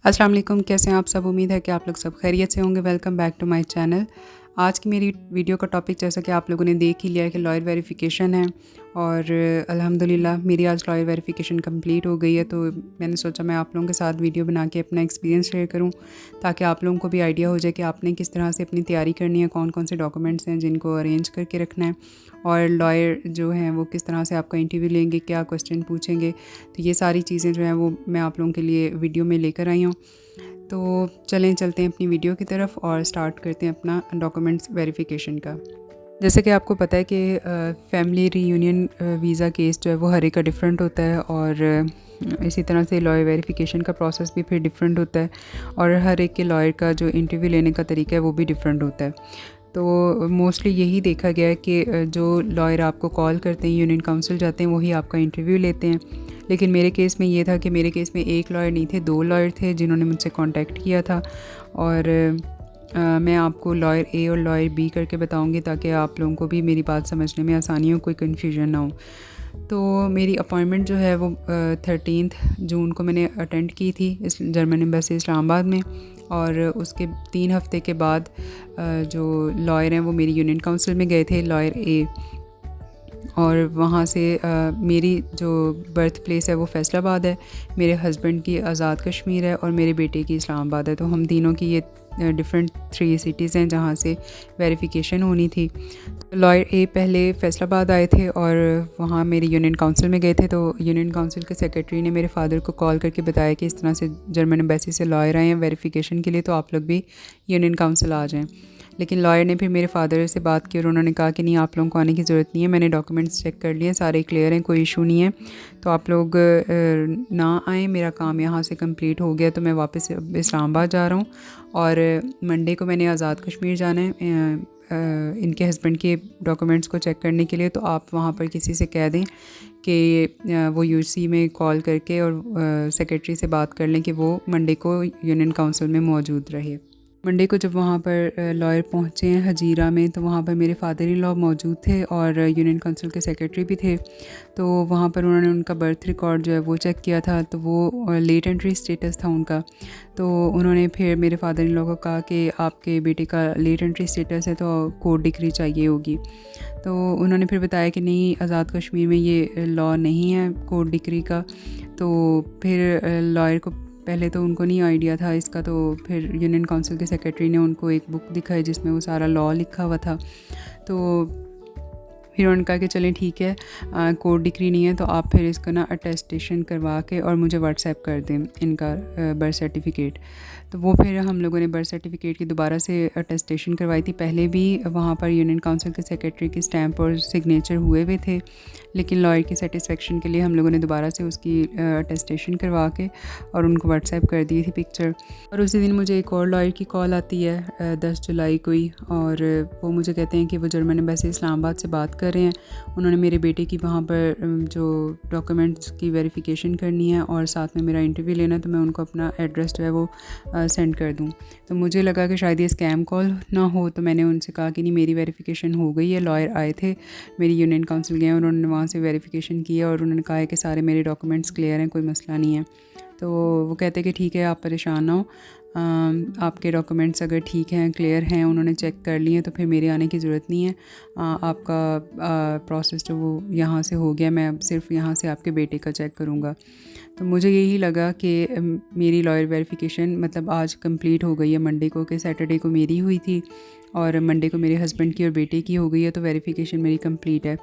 अस्सलाम वालेकुम, कैसे हैं आप सब। उम्मीद है कि आप लोग सब खैरियत से होंगे। Welcome back to my channel. आज की मेरी वीडियो का टॉपिक जैसा कि आप लोगों ने देख ही लिया है कि लॉयर वेरिफिकेशन है और अल्हम्दुलिल्लाह मेरी आज लॉयर वेरिफिकेशन कंप्लीट हो गई है। तो मैंने सोचा मैं आप लोगों के साथ वीडियो बना के अपना एक्सपीरियंस शेयर करूं ताकि आप लोगों को भी आइडिया हो जाए कि आपने किस तरह से अपनी तैयारी करनी है, कौन कौन से डॉक्यूमेंट्स हैं जिनको अरेंज करके रखना है और लॉयर जो हैं वो किस तरह से आपका इंटरव्यू लेंगे, क्या क्वेश्चन पूछेंगे। तो ये सारी चीज़ें जो हैं वो मैं आप लोगों के लिए वीडियो में लेकर आई हूँ। तो चलते हैं अपनी वीडियो की तरफ और स्टार्ट करते हैं अपना डॉक्यूमेंट्स वेरिफिकेशन का। जैसे कि आपको पता है कि फैमिली रीयूनियन वीज़ा केस जो है वो हर एक का डिफरेंट होता है और इसी तरह से लॉयर वेरिफिकेशन का प्रोसेस भी फिर डिफरेंट होता है और हर एक के लॉयर का जो इंटरव्यू लेने का तरीका है वो भी डिफरेंट होता है। तो मोस्टली यही देखा गया है कि जो लॉयर आपको कॉल करते हैं, यूनियन काउंसिल जाते हैं, वही आपका इंटरव्यू लेते हैं। लेकिन मेरे केस में ये था कि मेरे केस में एक लॉयर नहीं थे, 2 लॉयर थे जिन्होंने मुझसे कांटेक्ट किया था और मैं आपको लॉयर ए और लॉयर बी करके बताऊंगी ताकि आप लोगों को भी मेरी बात समझने में आसानी हो, कोई कन्फ्यूजन ना हो। तो मेरी अपॉइंटमेंट जो है वो 13 जून को मैंने अटेंड की थी इस जर्मन एम्बेसी इस्लामाबाद में और उसके 3 हफ़्ते के बाद जो लॉयर हैं वो मेरी यूनियन काउंसिल में गए थे, लॉयर ए। और वहाँ से मेरी जो बर्थ प्लेस है वो फैसलाबाद है, मेरे हस्बैंड की आज़ाद कश्मीर है और मेरे बेटे की इस्लामाबाद है। तो हम तीनों की ये डिफरेंट 3 सिटीज़ हैं जहाँ से वेरिफिकेशन होनी थी। लॉयर ए पहले फैसलाबाद आए थे और वहाँ मेरी यूनियन काउंसिल में गए थे। तो यूनियन काउंसिल के सेक्रेटरी ने मेरे फादर को कॉल करके बताया कि इस तरह से जर्मन एम्बेसी से लॉयर आए हैं वेरिफिकेशन के लिए, तो आप लोग भी यूनियन काउंसिल आ जाएँ। लेकिन लॉयर ने फिर मेरे फादर से बात की और उन्होंने कहा कि नहीं, आप लोगों को आने की ज़रूरत नहीं है, मैंने डॉक्यूमेंट्स चेक कर लिए, सारे क्लियर हैं, कोई इशू नहीं है, तो आप लोग ना आएँ, मेरा काम यहाँ से कंप्लीट हो गया। तो मैं वापस इस्लामाबाद जा रहा हूँ और मंडे को मैंने आज़ाद कश्मीर जाना है इनके हस्बैंड के डॉक्यूमेंट्स को चेक करने के लिए। तो आप वहाँ पर किसी से कह दें कि वो यूसी में कॉल करके और सेक्रेटरी से बात कर लें कि वो मंडे को यूनियन काउंसिल में मौजूद रहे। मंडे को जब वहाँ पर लॉयर पहुँचे हैं हजीरा में, तो वहाँ पर मेरे फादर इन लॉ मौजूद थे और यूनियन काउंसिल के सेक्रेटरी भी थे। तो वहाँ पर उन्होंने उनका बर्थ रिकॉर्ड जो है वो चेक किया था, तो वो लेट एंट्री स्टेटस था उनका। तो उन्होंने फिर मेरे फादर इन लॉ को कहा कि आपके बेटे का लेट एंट्री स्टेटस है तो कोर्ट डिक्री चाहिए होगी। तो उन्होंने फिर बताया कि नहीं, आज़ाद कश्मीर में ये लॉ नहीं है कोर्ट डिक्री का। तो फिर लॉयर को पहले तो उनको नहीं आइडिया था इसका, तो फिर यूनियन काउंसिल के सेक्रेटरी ने उनको एक बुक दिखाई जिसमें वो सारा लॉ लिखा हुआ था। तो फिर उन्होंने कहा कि चलें ठीक है, कोर्ट डिक्री नहीं है तो आप फिर इसका ना अटेस्टेशन करवा के और मुझे व्हाट्सएप कर दें इनका बर्थ सर्टिफिकेट। तो वो फिर हम लोगों ने बर्थ सर्टिफिकेट की दोबारा से अटेस्टेशन करवाई थी। पहले भी वहाँ पर यूनियन काउंसिल के सेक्रेटरी की स्टैंप और सिग्नेचर हुए हुए थे, लेकिन लॉयर की सेटिस्फेक्शन के लिए हम लोगों ने दोबारा से उसकी अटेस्टेशन करवा के और उनको व्हाट्सएप कर दी थी पिक्चर। और उसी दिन मुझे एक और लॉयर की कॉल आती है 10 जुलाई को ही, और वो मुझे कहते हैं कि वो जर्मन एम्बेसी इस्लामाबाद से बात कर रहे हैं। उन्होंने मेरे बेटे की वहाँ पर जो डॉक्यूमेंट्स की वेरिफिकेशन करनी है और साथ में मेरा इंटरव्यू लेना है, तो मैं उनको अपना एड्रेस जो है वो सेंड कर दूँ। तो मुझे लगा कि शायद ये स्कैम कॉल ना हो, तो मैंने उनसे कहा कि नहीं, मेरी वेरिफिकेशन हो गई है। लॉयर आए थे, मेरी यूनियन काउंसिल गए और उन्होंने वहाँ से वेरिफिकेशन किया और उन्होंने कहा है कि सारे मेरे डॉक्यूमेंट्स क्लियर हैं, कोई मसला नहीं है। तो वो कहते हैं कि ठीक है, आप परेशान ना हो, आपके डॉक्यूमेंट्स अगर ठीक हैं, क्लियर हैं, उन्होंने चेक कर लिए, तो फिर मेरे आने की ज़रूरत नहीं है। आपका प्रोसेस जो वो यहाँ से हो गया, मैं अब सिर्फ यहाँ से आपके बेटे का चेक करूँगा। तो मुझे यही लगा कि मेरी लॉयर वेरिफिकेशन मतलब आज कंप्लीट हो गई है मंडे को, कि सैटरडे को मेरी हुई थी और मंडे को मेरे हस्बैंड की और बेटे की हो गई है, तो वेरिफिकेशन मेरी कंप्लीट है।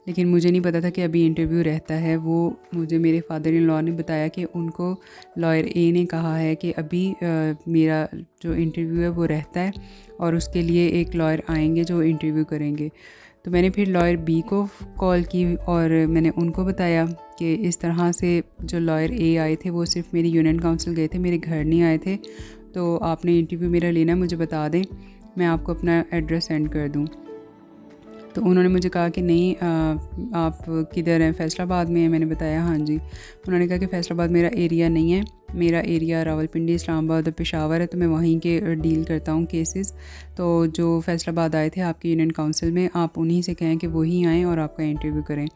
लेकिन मुझे नहीं पता था कि अभी इंटरव्यू रहता है। वो मुझे मेरे फादर इन लॉ ने बताया कि उनको लॉयर ए ने कहा है कि अभी मेरा जो इंटरव्यू है वो रहता है और उसके लिए एक लॉयर आएंगे जो इंटरव्यू करेंगे। तो मैंने फिर लॉयर बी को कॉल की और मैंने उनको बताया कि इस तरह से जो लॉयर ए आए थे वो सिर्फ मेरी यूनियन काउंसिल गए थे, मेरे घर नहीं आए थे। तो आपने इंटरव्यू मेरा लेना है, मुझे बता दें, मैं आपको अपना एड्रेस सेंड कर दूँ। तो उन्होंने मुझे कहा कि नहीं, आप किधर हैं, फैसलाबाद में हैं। मैंने बताया हाँ जी। उन्होंने कहा कि फैसलाबाद मेरा एरिया नहीं है, मेरा एरिया रावलपिंडी, इस्लामाबाद और पेशावर है, तो मैं वहीं के डील करता हूँ केसेस। तो जो फैसलाबाद आए थे आपके यूनियन काउंसिल में, आप उन्हीं से कहें कि वही आएँ और आपका इंटरव्यू करें।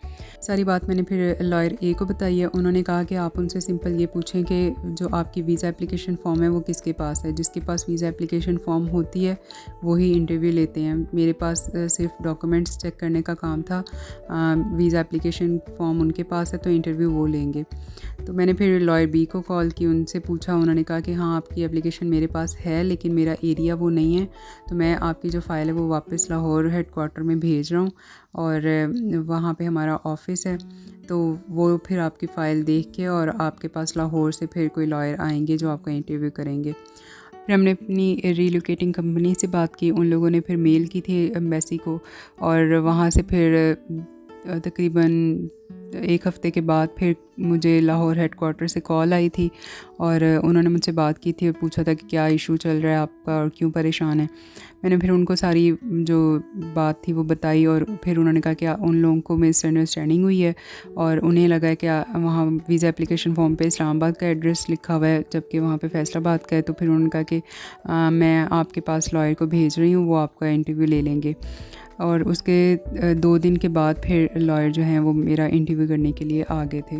सारी बात मैंने फिर लॉयर ए को बताई है। उन्होंने कहा कि आप उनसे सिंपल ये पूछें कि जो आपकी वीज़ा एप्लीकेशन फ़ॉर्म है वो किसके पास है। जिसके पास वीज़ा एप्लीकेशन फ़ॉर्म होती है वही इंटरव्यू लेते हैं। मेरे पास सिर्फ डॉक्यूमेंट्स चेक करने का काम था। वीज़ा एप्लीकेशन फ़ॉर्म उनके पास है तो इंटरव्यू वो लेंगे। तो मैंने फिर लॉयर बी को कॉल की, उनसे पूछा। उन्होंने कहा कि हाँ, आपकी एप्लीकेशन मेरे पास है लेकिन मेरा एरिया वो नहीं है, तो मैं आपकी जो फ़ाइल है वो वापस लाहौर हेडक्वार्टर में भेज रहा हूँ और वहाँ पे हमारा ऑफ़िस है। तो वो फिर आपकी फ़ाइल देख के और आपके पास लाहौर से फिर कोई लॉयर आएंगे जो आपका इंटरव्यू करेंगे। फिर हमने अपनी रीलोकेटिंग कंपनी से बात की। उन लोगों ने फिर मेल की थी एम्बेसी को और वहाँ से फिर तकरीबन 1 हफ़्ते के बाद फिर मुझे लाहौर हेडक्वार्टर से कॉल आई थी और उन्होंने मुझसे बात की थी और पूछा था कि क्या इशू चल रहा है आपका और क्यों परेशान है। मैंने फिर उनको सारी जो बात थी वो बताई और फिर उन्होंने कहा कि उन लोगों को मिसअंडरस्टैंडिंग हुई है और उन्हें लगा है कि वहाँ वीज़ा एप्लीकेशन फ़ॉर्म पे इस्लामाबाद का एड्रेस लिखा हुआ है जबकि वहाँ पे फैसलाबाद का है। तो फिर उन्होंने कहा कि मैं आपके पास लॉयर को भेज रही हूँ, वो आपका इंटरव्यू ले लेंगे। और उसके 2 दिन के बाद फिर लॉयर जो हैं वो मेरा इंटरव्यू करने के लिए आ गए थे।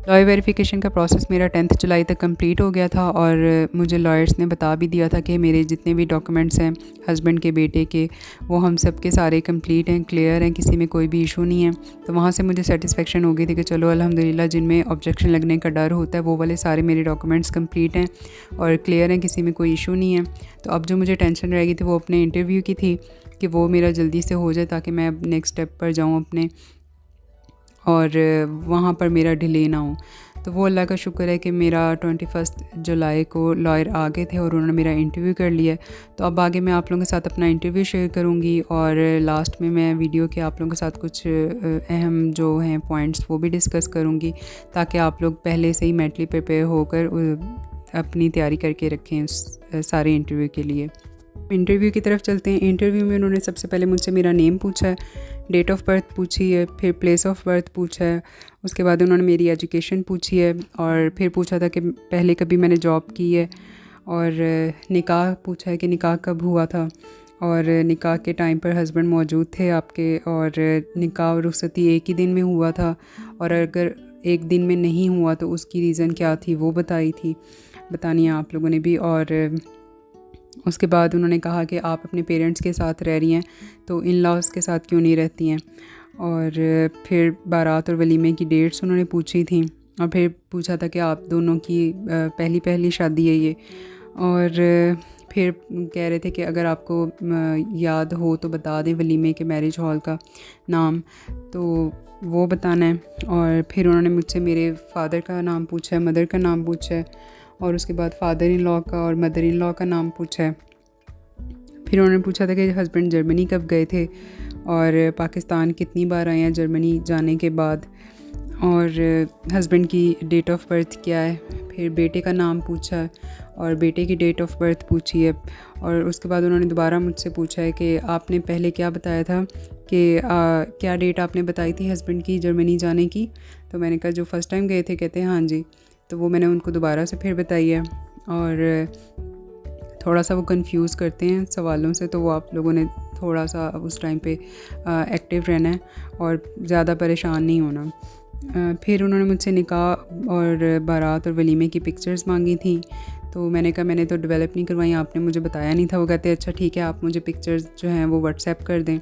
लॉयर वेरिफिकेशन का प्रोसेस मेरा 10 जुलाई तक कंप्लीट हो गया था और मुझे लॉयर्स ने बता भी दिया था कि मेरे जितने भी डॉक्यूमेंट्स हैं हस्बैंड के, बेटे के, वो हम सब के सारे कंप्लीट हैं, क्लियर हैं, किसी में कोई भी इशू नहीं है। तो वहाँ से मुझे सेटिस्फेक्शन हो गई थी कि चलो अल्हम्दुलिल्लाह, जिनमें ऑब्जेक्शन लगने का डर होता है वो वाले सारे मेरे डॉक्यूमेंट्स कंप्लीट हैं और क्लियर हैं, किसी में कोई इशू नहीं है। तो अब जो मुझे टेंशन रह गई थी वो अपने इंटरव्यू की थी कि वो मेरा जल्दी से हो जाए ताकि मैं अब नेक्स्ट स्टेप पर जाऊँ अपने और वहाँ पर मेरा डिले ना हो। तो वो अल्लाह का शुक्र है कि मेरा 21 जुलाई को लॉयर आ गए थे और उन्होंने मेरा इंटरव्यू कर लिया। तो अब आगे मैं आप लोगों के साथ अपना इंटरव्यू शेयर करूँगी और लास्ट में मैं वीडियो के आप लोगों के साथ कुछ अहम जो हैं पॉइंट्स वो भी डिस्कस करूँगी ताकि आप लोग पहले से ही मेंटली प्रिपेयर होकर अपनी तैयारी करके रखें उस सारे इंटरव्यू के लिए। इंटरव्यू की तरफ चलते हैं। इंटरव्यू में उन्होंने सबसे पहले मुझसे मेरा नेम पूछा है, डेट ऑफ़ बर्थ पूछी है, फिर प्लेस ऑफ बर्थ पूछा है, उसके बाद उन्होंने मेरी एजुकेशन पूछी है और फिर पूछा था कि पहले कभी मैंने जॉब की है और निकाह पूछा है कि निकाह कब हुआ था और निकाह के टाइम पर हस्बैंड मौजूद थे आपके और निकाह और रुखसती एक ही दिन में हुआ था और अगर एक दिन में नहीं हुआ तो उसकी रीज़न क्या थी वो बतानी है आप लोगों ने भी। और उसके बाद उन्होंने कहा कि आप अपने पेरेंट्स के साथ रह रही हैं तो इन लॉज़ के साथ क्यों नहीं रहती हैं। और फिर बारात और वलीमे की डेट्स उन्होंने पूछी थी और फिर पूछा था कि आप दोनों की पहली शादी है ये। और फिर कह रहे थे कि अगर आपको याद हो तो बता दें वलीमे के मैरिज हॉल का नाम, तो वो बताना है। और फिर उन्होंने मुझसे मेरे फादर का नाम पूछा है, मदर का नाम पूछा है और उसके बाद फादर इन लॉ का और मदर इन लॉ का नाम पूछा है। फिर उन्होंने पूछा था कि हस्बैंड जर्मनी कब गए थे और पाकिस्तान कितनी बार आए हैं जर्मनी जाने के बाद, और हस्बैंड की डेट ऑफ़ बर्थ क्या है। फिर बेटे का नाम पूछा और बेटे की डेट ऑफ़ बर्थ पूछी है। और उसके बाद उन्होंने दोबारा मुझसे पूछा है कि आपने पहले क्या बताया था कि क्या डेट आपने बताई थी हस्बैंड की जर्मनी जाने की। तो मैंने कहा जो फ़र्स्ट टाइम गए थे। कहते हैं हाँ जी। तो वो मैंने उनको दोबारा से फिर बताई है और थोड़ा सा वो कंफ्यूज करते हैं सवालों से, तो वो आप लोगों ने थोड़ा सा उस टाइम पे एक्टिव रहना है और ज़्यादा परेशान नहीं होना। फिर उन्होंने मुझसे निकाह और बारात और वलीमे की पिक्चर्स मांगी थी। तो मैंने कहा मैंने तो डेवलप नहीं करवाई, आपने मुझे बताया नहीं था। वो कहते अच्छा ठीक है, आप मुझे पिक्चर्स जो हैं वो व्हाट्सएप कर दें।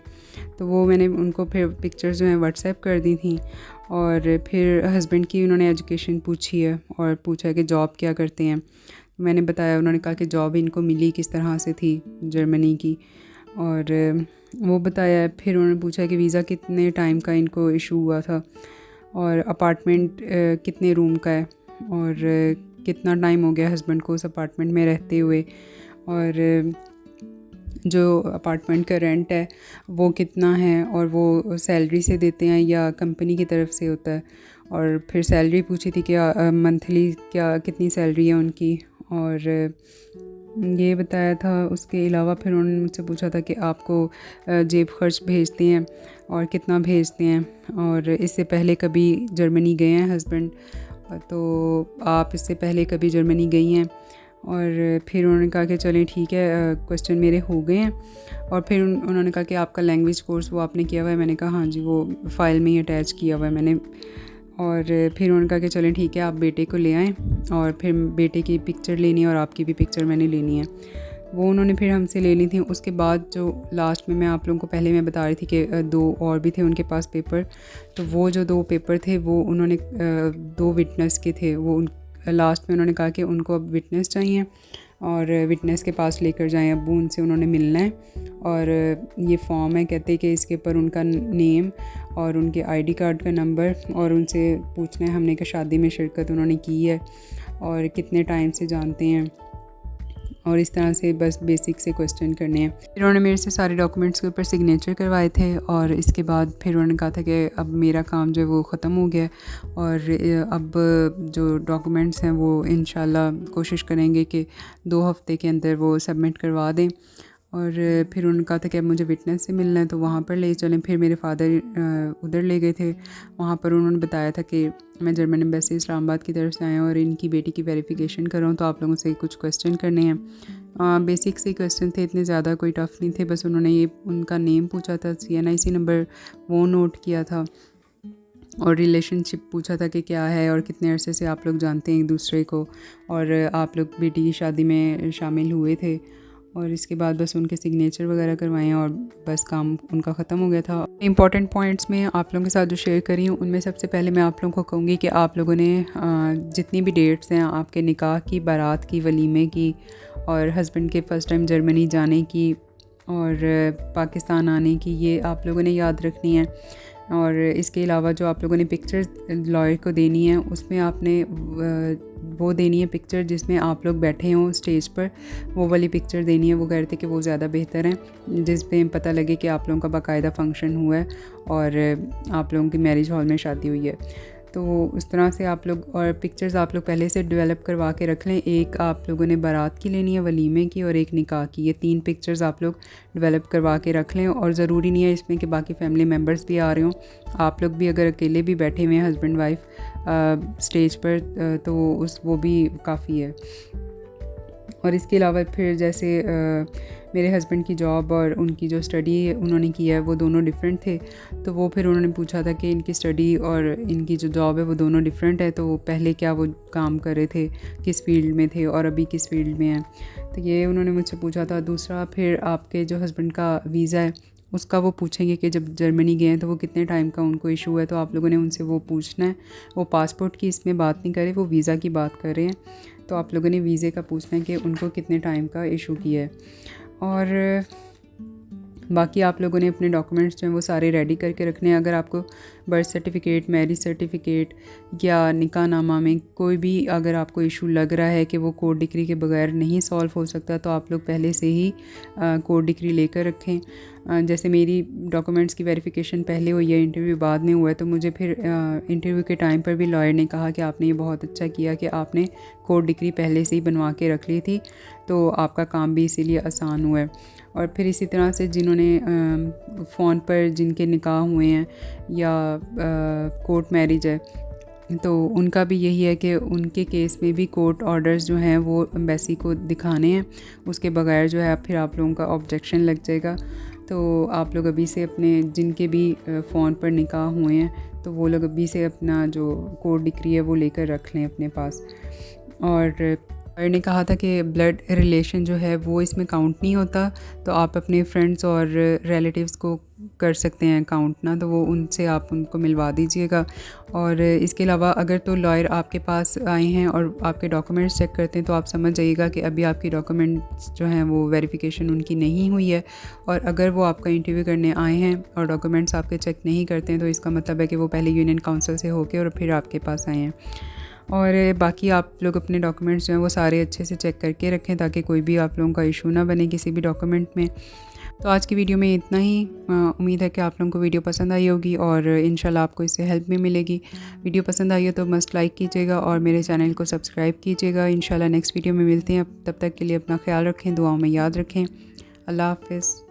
तो वो मैंने उनको फिर पिक्चर्स जो हैं व्हाट्सएप कर दी थी। और फिर हस्बैंड की उन्होंने एजुकेशन पूछी है और पूछा कि जॉब क्या करते हैं। मैंने बताया, उन्होंने कहा कि जॉब इनको मिली किस तरह से थी जर्मनी की, और वो बताया। फिर उन्होंने पूछा कि वीज़ा कितने टाइम का इनको इशू हुआ था और अपार्टमेंट कितने रूम का है और कितना टाइम हो गया हस्बैंड को उस अपार्टमेंट में रहते हुए, और जो अपार्टमेंट का रेंट है वो कितना है और वो सैलरी से देते हैं या कंपनी की तरफ से होता है। और फिर सैलरी पूछी थी कि मंथली क्या कितनी सैलरी है उनकी, और ये बताया था। उसके अलावा फिर उन्होंने मुझसे पूछा था कि आपको जेब खर्च भेजते हैं और कितना भेजते हैं और इससे पहले कभी जर्मनी गए हैं हस्बैंड, तो आप इससे पहले कभी जर्मनी गई हैं? और फिर उन्होंने कहा कि चलें ठीक है, क्वेश्चन मेरे हो गए हैं। और फिर उन्होंने कहा कि आपका लैंग्वेज कोर्स वो आपने किया हुआ है? मैंने कहा हाँ जी, वो फ़ाइल में ही अटैच किया हुआ है मैंने। और फिर उन्होंने कहा कि चलें ठीक है, आप बेटे को ले आएँ और फिर बेटे की पिक्चर लेनी है और आपकी भी पिक्चर मैंने लेनी है। वो उन्होंने फिर हमसे ले ली थी। उसके बाद जो लास्ट में मैं आप लोगों को पहले मैं बता रही थी कि 2 और भी थे उनके पास पेपर। तो वो जो 2 पेपर थे वो उन्होंने 2 विटनेस के थे। वो लास्ट में उन्होंने कहा कि उनको अब विटनेस चाहिए और विटनेस के पास लेकर जाएं, अब्बू उनसे उन्होंने मिलना है। और ये फॉर्म है, कहते हैं कि इसके ऊपर उनका नेम और उनके आईडी कार्ड का नंबर और उनसे पूछना है हमने कि शादी में शिरकत उन्होंने की है और कितने टाइम से जानते हैं, और इस तरह से बस बेसिक से क्वेश्चन करने हैं। फिर उन्होंने मेरे से सारे डॉक्यूमेंट्स के ऊपर सिग्नेचर करवाए थे और इसके बाद फिर उन्होंने कहा था कि अब मेरा काम जो है वो ख़त्म हो गया और अब जो डॉक्यूमेंट्स हैं वो इंशाल्लाह कोशिश करेंगे कि 2 हफ़्ते के अंदर वो सबमिट करवा दें। और फिर उन्होंने कहा था कि अब मुझे विटनेस से मिलना है तो वहाँ पर ले चलें। फिर मेरे फादर उधर ले गए थे। वहाँ पर उन्होंने बताया था कि मैं जर्मन एम्बेसी इस्लामाबाद की तरफ से आया हूँ और इनकी बेटी की वेरिफिकेशन कर रहा हूँ, तो आप लोगों से कुछ क्वेश्चन करने हैं। बेसिक से क्वेश्चन थे, इतने ज़्यादा कोई टफ़ नहीं थे। बस उन्होंने ये उनका नेम पूछा था, CNIC नंबर वो नोट किया था और रिलेशनशिप पूछा था कि क्या है और कितने अरसे से आप लोग जानते हैं एक दूसरे को और आप लोग बेटी की शादी में शामिल हुए थे। और इसके बाद बस उनके सिग्नेचर वगैरह करवाएं और बस काम उनका ख़त्म हो गया था। इंपॉर्टेंट पॉइंट्स में आप लोगों के साथ जो शेयर करी हूँ उनमें सबसे पहले मैं आप लोगों को कहूँगी कि आप लोगों ने जितनी भी डेट्स हैं आपके निकाह की, बारात की, वलीमे की और हस्बैंड के फ़र्स्ट टाइम जर्मनी जाने की और पाकिस्तान आने की, ये आप लोगों ने याद रखनी है। और इसके अलावा जो आप लोगों ने पिक्चर्स लॉयर को देनी है उसमें आपने वो देनी है पिक्चर जिसमें आप लोग बैठे हों स्टेज पर, वो वाली पिक्चर देनी है। वो कह रहे थे कि वो ज़्यादा बेहतर है जिसमें पता लगे कि आप लोगों का बाकायदा फ़ंक्शन हुआ है और आप लोगों की मैरिज हॉल में शादी हुई है। तो उस तरह से आप लोग और पिक्चर्स आप लोग पहले से डेवलप करवा के रख लें। एक आप लोगों ने बारात की लेनी है, वलीमे की और एक निकाह की। ये 3 पिक्चर्स आप लोग डेवलप करवा के रख लें और ज़रूरी नहीं है इसमें कि बाकी फैमिली मेम्बर्स भी आ रहे हों। आप लोग भी अगर अकेले भी बैठे हुए हैं हस्बैंड वाइफ स्टेज पर तो वो भी काफ़ी है। और इसके अलावा फिर जैसे मेरे हस्बैंड की जॉब और उनकी जो स्टडी उन्होंने की है वो दोनों डिफरेंट थे। तो वो फिर उन्होंने पूछा था कि इनकी स्टडी और इनकी जो जॉब है वो दोनों डिफरेंट है, तो पहले क्या वो काम कर रहे थे, किस फील्ड में थे और अभी किस फील्ड में हैं, तो ये उन्होंने मुझसे पूछा था। दूसरा फिर आपके जो हस्बैंड का वीज़ा है उसका वो पूछेंगे कि जब जर्मनी गए हैं तो वो कितने टाइम का उनको इशू है, तो आप लोगों ने उनसे वो पूछना है। वो पासपोर्ट की इसमें बात नहीं कर रहे, वो वीज़ा की बात कर रहे हैं। तो आप लोगों ने वीज़े का पूछना है कि उनको कितने टाइम का इशू किया है। और बाकी आप लोगों ने अपने डॉक्यूमेंट्स जो हैं वो सारे रेडी करके रखने हैं। अगर आपको बर्थ सर्टिफिकेट, मैरिज सर्टिफिकेट या निकाहनामा में कोई भी अगर आपको इशू लग रहा है कि वो कोर्ट डिक्री के बगैर नहीं सॉल्व हो सकता, तो आप लोग पहले से ही कोर्ट डिक्री लेकर रखें। जैसे मेरी डॉक्यूमेंट्स की वेरिफिकेशन पहले हुई है, इंटरव्यू बाद में हुआ है, तो मुझे फिर इंटरव्यू के टाइम पर भी लॉयर ने कहा कि आपने ये बहुत अच्छा किया कि आपने कोर्ट डिक्री पहले से ही बनवा के रख ली थी, तो आपका काम भी इसीलिए आसान हुआ है। और फिर इसी तरह से जिन्होंने फ़ोन पर जिनके निकाह हुए हैं या कोर्ट मैरिज है, तो उनका भी यही है कि उनके केस में भी कोर्ट ऑर्डर्स जो हैं वो एम्बेसी को दिखाने हैं। उसके बगैर जो है फिर आप लोगों का ऑब्जेक्शन लग जाएगा। तो आप लोग अभी से अपने जिनके भी फ़ोन पर निकाह हुए हैं तो वो लोग अभी से अपना जो कोर्ट डिक्री है वो लेकर रख लें अपने पास। और ने कहा था कि ब्लड रिलेशन जो है वो इसमें काउंट नहीं होता, तो आप अपने फ्रेंड्स और रिलेटिव्स को कर सकते हैं काउंट ना, तो वो उनसे आप उनको मिलवा दीजिएगा। और इसके अलावा अगर तो लॉयर आपके पास आए हैं और आपके डॉक्यूमेंट्स चेक करते हैं तो आप समझ जाइएगा कि अभी आपकी डॉक्यूमेंट्स जो हैं वो वेरिफिकेशन उनकी नहीं हुई है। और अगर वो आपका इंटरव्यू करने आए हैं और डॉक्यूमेंट्स आपके चेक नहीं करते हैं तो इसका मतलब है कि वो पहले यूनियन काउंसिल से होके और फिर आपके पास आए हैं। और बाकी आप लोग अपने डॉक्यूमेंट्स जो हैं वो सारे अच्छे से चेक करके रखें ताकि कोई भी आप लोगों का इशू ना बने किसी भी डॉक्यूमेंट में। तो आज की वीडियो में इतना ही। उम्मीद है कि आप लोगों को वीडियो पसंद आई होगी और इंशाल्लाह आपको इससे हेल्प भी मिलेगी। वीडियो पसंद आई हो तो मस्ट लाइक कीजिएगा और मेरे चैनल को सब्सक्राइब कीजिएगा। इंशाल्लाह नेक्स्ट वीडियो में मिलते हैं। तब तक के लिए अपना ख्याल रखें, दुआओं में याद रखें। अल्लाह हाफ़िज़।